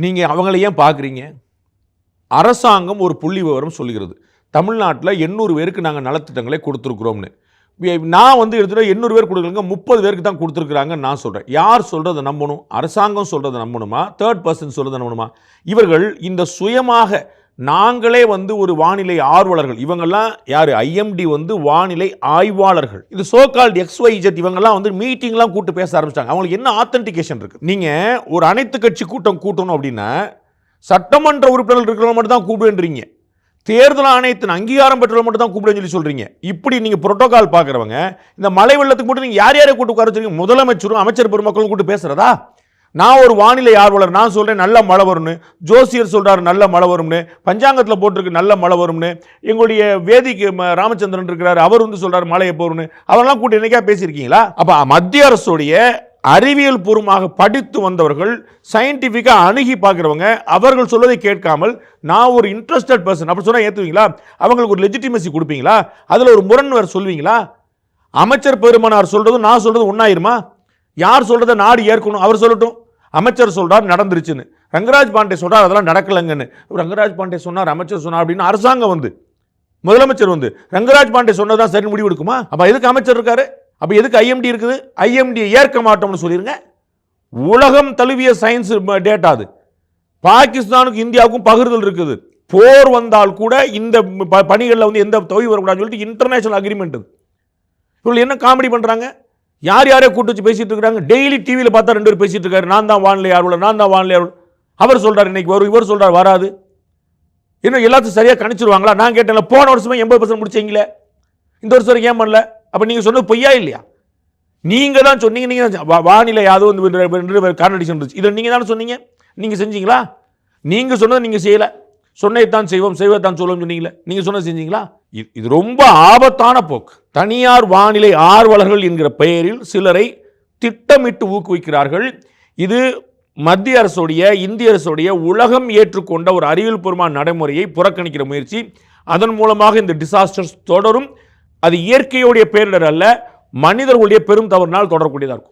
நீங்கள் அவங்கள ஏன் பார்க்குறீங்க? அரசாங்கம் ஒரு புள்ளி விவரம் சொல்லுகிறது, தமிழ்நாட்டில் 800 பேருக்கு நாங்கள் நலத்திட்டங்களை கொடுத்துருக்குறோம்னு. நான் எடுத்துகிட்டு 800 பேர் கொடுக்கலங்க, 30 பேருக்கு தான் கொடுத்துருக்குறாங்கன்னு நான் சொல்கிறேன். யார் சொல்கிறத நம்பணும்? அரசாங்கம் சொல்கிறத நம்பணுமா, தேர்ட் பர்சன் சொல்கிறத நம்பணுமா? இவர்கள் இந்த சுயமாக நாங்களே ஒரு வானிலை ஆர்வலர்கள், இவங்கெல்லாம் யார்? ஐஎம்டி வானிலை ஆய்வாளர்கள். இது சோகால்ட் XYZ இவங்கெல்லாம் மீட்டிங்லாம் கூட்டு பேச ஆரம்பிச்சிட்டாங்க. அவங்களுக்கு என்ன ஆத்தென்டிகேஷன் இருக்குது? நீங்கள் ஒரு அனைத்து கட்சி கூட்டம் கூட்டணும் அப்படின்னா சட்டமன்ற உறுப்பினர்கள் இருக்கிறவங்க மட்டும் தான் கூப்பிடுன்றீங்க, தேர்தல் ஆணையத்தின் அங்கீகாரம் பெற்றவங்க மட்டும் தான் கூப்பிடுன்னு சொல்லி சொல்றீங்க. இப்படி நீங்க புரோட்டோகால் பார்க்குறவங்க இந்த மழை வெள்ளத்துக்கு மட்டும் நீங்க யார் யாரை கூட்டு உட்கார வச்சிருக்கீங்க? முதலமைச்சரும் அமைச்சர் பெருமக்களும் கூட்டு பேசுறதா? நான் ஒரு வானிலை ஆர்வலர், நான் சொல்றேன் நல்ல மழை வரும்னு, ஜோசியர் சொல்றாரு நல்ல மழை வரும்னு, பஞ்சாங்கத்தில் போட்டிருக்கு நல்ல மழை வரும்னு, எங்களுடைய வேதிக்கு ராமச்சந்திரன் இருக்கிறாரு அவர் சொல்றாரு மழை எப்போ வரும்னு, அவரெல்லாம் கூட்டு என்னைக்கா பேசியிருக்கீங்களா? அப்ப மத்திய அரசுடைய அறிவியல் பூர்வமாக படித்து வந்தவர்கள், சயின்டிஃபிக்காக அணுகி பார்க்குறவங்க, அவர்கள் சொல்வதை கேட்காமல் நான் ஒரு இன்ட்ரெஸ்டட் பர்சன் அப்படி சொன்னால் ஏற்றுவீங்களா? அவங்களுக்கு ஒரு லெஜிட்டிமசி கொடுப்பீங்களா? அதில் ஒரு முரண் வேறு சொல்வீங்களா? அமைச்சர் பெருமனார் சொல்கிறதும் நான் சொல்கிறது ஒன்றாயிருமா? யார் சொல்கிறத நாடு ஏற்கணும்? அவர் சொல்லட்டும். அமைச்சர் சொல்கிறார் நடந்துருச்சுன்னு, ரங்கராஜ் பாண்டே சொல்கிறார் அதெல்லாம் நடக்கலைங்கன்னு. ரங்கராஜ் பாண்டே சொன்னார், அமைச்சர் சொன்னார் அப்படின்னு அரசாங்கம் முதலமைச்சர் ரங்கராஜ் பாண்டே சொன்னதான் சரி முடிவு எடுக்குமா? அப்போ எதுக்கு அமைச்சர் இருக்காரு? அப்போ எதுக்கு ஐஎம்டி இருக்குது? ஐஎம்டியை ஏற்க மாட்டோம்னு சொல்லிருங்க. உலகம் தழுவிய சயின்ஸ் டேட்டா அது. பாகிஸ்தானுக்கு இந்தியாவுக்கும் பகிர்தல் இருக்குது. போர் வந்தால் கூட இந்த பணிகளில் எந்த தொகை வரக்கூடாதுன்னு சொல்லிட்டு இன்டர்நேஷனல் அக்ரிமெண்ட். இவங்க என்ன காமெடி பண்ணுறாங்க? யார் யாரே கூட்டு வச்சு பேசிட்டு இருக்கிறாங்க. டெய்லி டிவியில் பார்த்தா 2 பேர் பேசிட்டு இருக்காரு, நான் தான் வானிலை ஆர்வலர், நான் தான் வானிலை ஆர்வலர். அவர் சொல்றாரு இன்னைக்கு வரும், இவர் சொல்றாரு வராது. இன்னும் எல்லாத்தையும் சரியாக கணிச்சிருவாங்களா? நான் கேட்டேன், போன வருஷமே 80% முடிச்சீங்களே, இந்த வருஷம் ஏன் பண்ணல? அப்போ நீங்கள் சொன்னது பொய்யா இல்லையா? நீங்கள் தான் சொன்னீங்க, நீங்கள் வானிலை அதுவும் கான்ட்ரடிக்ஷன் இருந்துச்சு, இதில் நீங்கள் தானே சொன்னீங்க. நீங்கள் செஞ்சீங்களா? நீங்கள் சொன்னதை நீங்கள் செய்யலை. சொன்னதைத்தான் செய்வோம், செய்வதைத்தான் சொல்லுவோம் சொன்னீங்களே, நீங்கள் சொன்னது செஞ்சீங்களா? இது ரொம்ப ஆபத்தான போக்கு. தனியார் வானிலை ஆர்வலர்கள் என்கிற பெயரில் சிலரை திட்டமிட்டு ஊக்குவிக்கிறார்கள். இது மத்திய அரசுடைய, இந்திய அரசுடைய உலகம் ஏற்றுக்கொண்ட ஒரு அறிவியல் பூர்வமான நடைமுறையை புறக்கணிக்கிற முயற்சி. அதன் மூலமாக இந்த டிசாஸ்டர்ஸ் தொடரும். அது இயற்கையுடைய பேரிடர் அல்ல, மனிதர்களுடைய பெரும் தவறினால் தொடரக்கூடியதாக இருக்கும்.